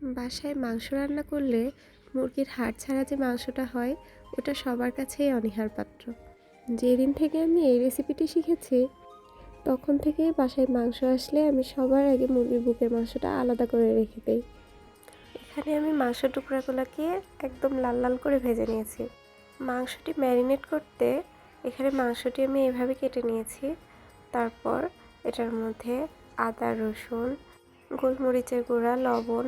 বাসায় মাংস রান্না করলে মুরগির হাড় ছাড়া যে মাংসটা হয় ওটা সবার কাছেই অনীহার পাত্র। যেদিন থেকে আমি এই রেসিপিটি শিখেছি তখন থেকেই বাসায় মাংস আসলে আমি সবার আগে মুরগির বুকের মাংসটা আলাদা করে রেখে দিই। এখানে আমি মাংস টুকরাগুলোকে একদম লাল লাল করে ভেজে নিয়েছি। মাংসটি ম্যারিনেট করতে এখানে মাংসটি আমি এভাবে কেটে নিয়েছি। তারপর এটার মধ্যে আদা, রসুন, গোলমরিচের গুঁড়া, লবণ,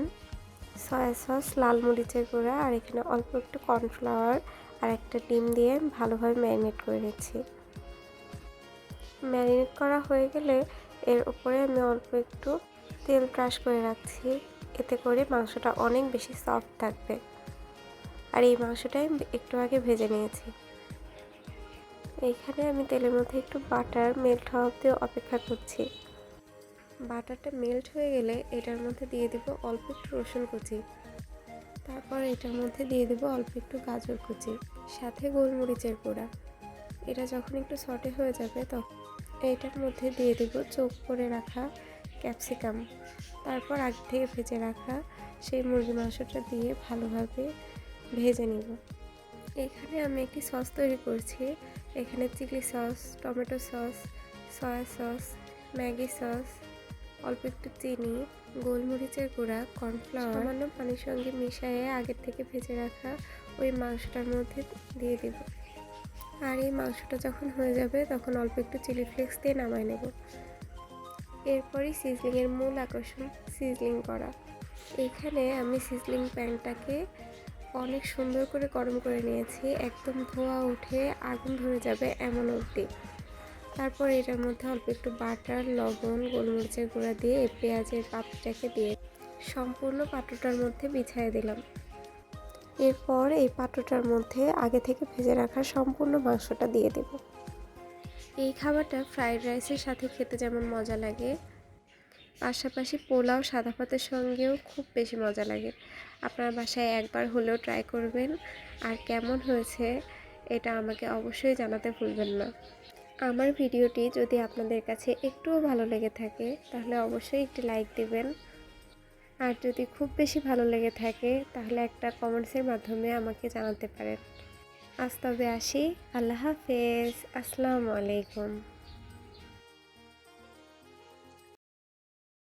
সয়া সস, লাল মরিচের গুঁড়া আর এখানে অল্প একটু কর্নফ্লাওয়ার আর একটা ডিম দিয়ে ভালোভাবে ম্যারিনেট করে নিচ্ছি। ম্যারিনেট করা হয়ে গেলে এর উপরে আমি অল্প একটু তেল ব্রাশ করে রাখছি, এতে করে মাংসটা অনেক বেশি সফট থাকবে। আর এই মাংসটাই একটু আগে ভেজে নিয়েছি। এইখানে আমি তেলের মধ্যে একটু বাটার মেল্ট হওয়া অবধি অপেক্ষা করছি। বাটারটা মেল্ট হয়ে গেলে এটার মধ্যে দিয়ে দেব অল্প একটু রসুন কুচি, তারপর এটার মধ্যে দিয়ে দেব অল্প একটু গাজর কুচি, সাথে গোলমরিচের গুঁড়া। এটা যখন একটু সটে হয়ে যাবে তখন এইটার মধ্যে দিয়ে দেব চোখ করে রাখা ক্যাপসিকাম, তারপর আগে থেকে ভেজে রাখা সেই মুরগি মাংসটা দিয়ে ভালোভাবে ভেজে নিব। এখানে আমি একটি সস তৈরি করছি। এখানে chilli sauce, tomato sauce, soya sauce, Maggi sauce, অল্প একটু চিনি, গোলমরিচের গুঁড়া, কর্নফ্লাওয়ার সামান্য পানির সঙ্গে মিশিয়ে আগের থেকে ভেজে রাখা ওই মাংসটার মধ্যে দিয়ে দেব। আর এই মাংসটা যখন হয়ে যাবে তখন অল্প একটু চিলি ফ্লেক্স দিয়ে নামায় নেব। এরপরই সিজলিংয়ের মূল আকর্ষণ সিজলিং করা। এখানে আমি সিজলিং প্যানটাকে অনেক সুন্দর করে গরম করে নিয়েছি, একদম ধোঁয়া উঠে আগুন ধরে যাবে এমন অবধি। তারপর এটার মধ্যে অল্প একটু বাটার, লবণ, গোলমরিচের গুঁড়া দিয়ে পেঁয়াজের পাপড়িটাকে দিয়ে সম্পূর্ণ পাত্রটার মধ্যে বিছিয়ে দিলাম। এরপর এই পাত্রটার মধ্যে আগে থেকে ভেজে রাখা সম্পূর্ণ মাংসটা দিয়ে দেব। এই খাবারটা ফ্রাইড রাইসের সাথে খেতে যেমন মজা লাগে, পাশাপাশি পোলাও, সাদা ভাতের সঙ্গেও খুব বেশি মজা লাগে। আপনার বাসায় একবার হলেও ট্রাই করবেন, আর কেমন হয়েছে এটা আমাকে অবশ্যই জানাতে ভুলবেন না। আমার ভিডিওটি যদি আপনাদের কাছে একটুও ভালো লেগে থাকে তাহলে অবশ্যই একটি লাইক দেবেন, আর যদি খুব বেশি ভালো লেগে থাকে তাহলে একটা কমেন্টসের মাধ্যমে আমাকে জানাতে পারেন। আজ তবে আসি, আল্লাহ হাফেজ, আসসালামু আলাইকুম।